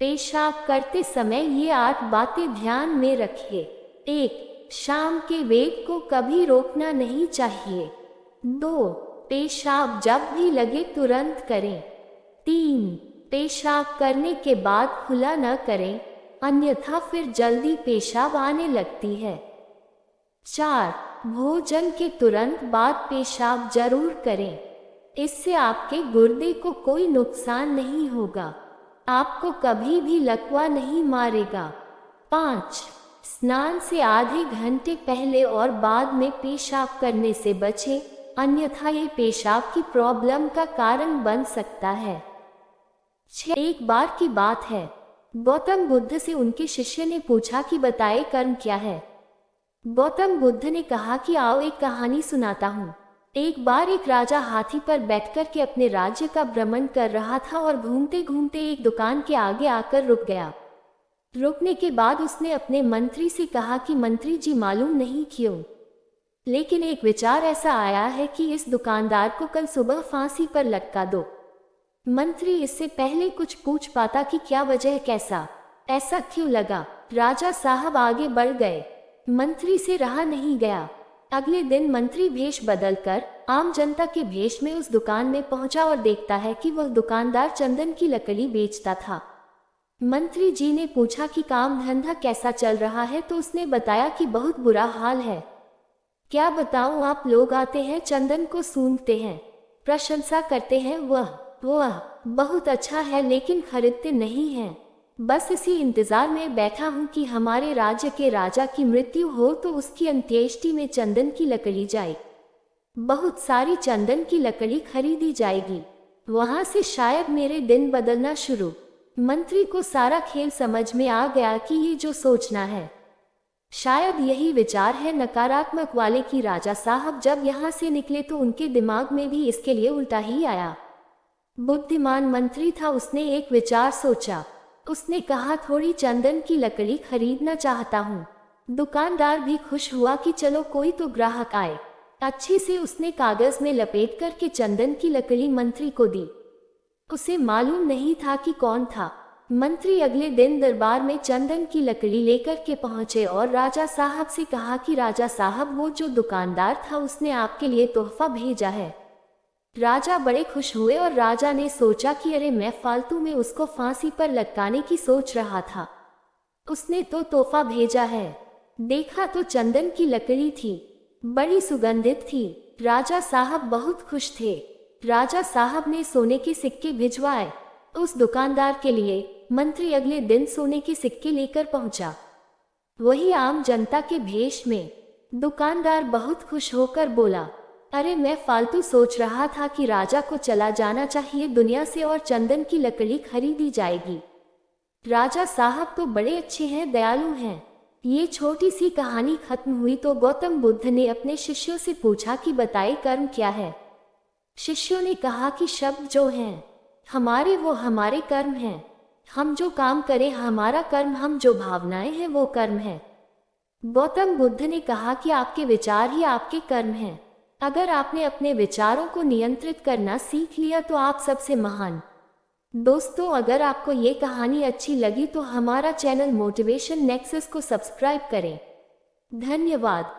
पेशाब करते समय ये 8 बातें ध्यान में रखिए। 1. शाम के वेग को कभी रोकना नहीं चाहिए। 2. पेशाब जब भी लगे तुरंत करें। 3. पेशाब करने के बाद खुला न करें, अन्यथा फिर जल्दी पेशाब आने लगती है। 4. भोजन के तुरंत बाद पेशाब जरूर करें, इससे आपके गुर्दे को कोई नुकसान नहीं होगा, आपको कभी भी लकवा नहीं मारेगा। 5. स्नान से आधे घंटे पहले और बाद में पेशाब करने से बचें, अन्यथा ये पेशाब की प्रॉब्लम का कारण बन सकता है। 6. एक बार की बात है, गौतम बुद्ध से उनके शिष्य ने पूछा कि बताए कर्म क्या है। गौतम बुद्ध ने कहा कि आओ एक कहानी सुनाता हूँ। एक बार एक राजा हाथी पर बैठकर के अपने राज्य का भ्रमण कर रहा था और घूमते घूमते एक दुकान के आगे आकर रुक गया। रुकने के बाद उसने अपने मंत्री से कहा कि मंत्री जी मालूम नहीं क्यों, लेकिन एक विचार ऐसा आया है कि इस दुकानदार को कल सुबह फांसी पर लटका दो। मंत्री इससे पहले कुछ पूछ पाता कि क्या वजह, कैसा, ऐसा क्यों लगा। राजा साहब आगे बढ़ गए, मंत्री से रहा नहीं गया। अगले दिन मंत्री भेष बदलकर आम जनता के भेष में उस दुकान में पहुंचा और देखता है कि वह दुकानदार चंदन की लकड़ी बेचता था। मंत्री जी ने पूछा कि काम धंधा कैसा चल रहा है, तो उसने बताया कि बहुत बुरा हाल है। क्या बताऊं, आप लोग आते हैं, चंदन को सूंघते हैं, प्रशंसा करते हैं, वह बहुत अच्छा है, लेकिन खरीदते नहीं हैं। बस इसी इंतजार में बैठा हूँ कि हमारे राज्य के राजा की मृत्यु हो तो उसकी अंत्येष्टि में चंदन की लकड़ी जाए, बहुत सारी चंदन की लकड़ी खरीदी जाएगी, वहां से शायद मेरे दिन बदलना शुरू। मंत्री को सारा खेल समझ में आ गया कि ये जो सोचना है शायद यही विचार है नकारात्मक वाले की। राजा साहब जब यहाँ से निकले तो उनके दिमाग में भी इसके लिए उल्टा ही आया। बुद्धिमान मंत्री था, उसने एक विचार सोचा। उसने कहा थोड़ी चंदन की लकड़ी खरीदना चाहता हूँ। दुकानदार भी खुश हुआ कि चलो कोई तो ग्राहक आए। अच्छे से उसने कागज में लपेट करके चंदन की लकड़ी मंत्री को दी। उसे मालूम नहीं था कि कौन था। मंत्री अगले दिन दरबार में चंदन की लकड़ी लेकर के पहुंचे और राजा साहब से कहा कि राजा साहब, वो जो दुकानदार था उसने आपके लिए तोहफा भेजा है। राजा बड़े खुश हुए और राजा ने सोचा कि अरे, मैं फालतू में उसको फांसी पर लटकाने की सोच रहा था, उसने तो तोहफा भेजा है। देखा तो चंदन की लकड़ी थी, बड़ी सुगंधित थी। राजा साहब बहुत खुश थे। राजा साहब ने सोने के सिक्के भिजवाए उस दुकानदार के लिए। मंत्री अगले दिन सोने के सिक्के लेकर पहुंचा, वही आम जनता के भेष में। दुकानदार बहुत खुश होकर बोला, अरे, मैं फालतू सोच रहा था कि राजा को चला जाना चाहिए दुनिया से और चंदन की लकड़ी खरीदी जाएगी। राजा साहब तो बड़े अच्छे हैं, दयालु हैं। ये छोटी सी कहानी खत्म हुई तो गौतम बुद्ध ने अपने शिष्यों से पूछा कि बताए कर्म क्या है। शिष्यों ने कहा कि शब्द जो हैं हमारे, वो हमारे कर्म हैं। हम जो काम करें हमारा कर्म, हम जो भावनाएं हैं वो कर्म है। गौतम बुद्ध ने कहा कि आपके विचार ही आपके कर्म हैं। अगर आपने अपने विचारों को नियंत्रित करना सीख लिया तो आप सबसे महान। दोस्तों, अगर आपको ये कहानी अच्छी लगी तो हमारा चैनल मोटिवेशन नेक्सस को सब्सक्राइब करें। धन्यवाद।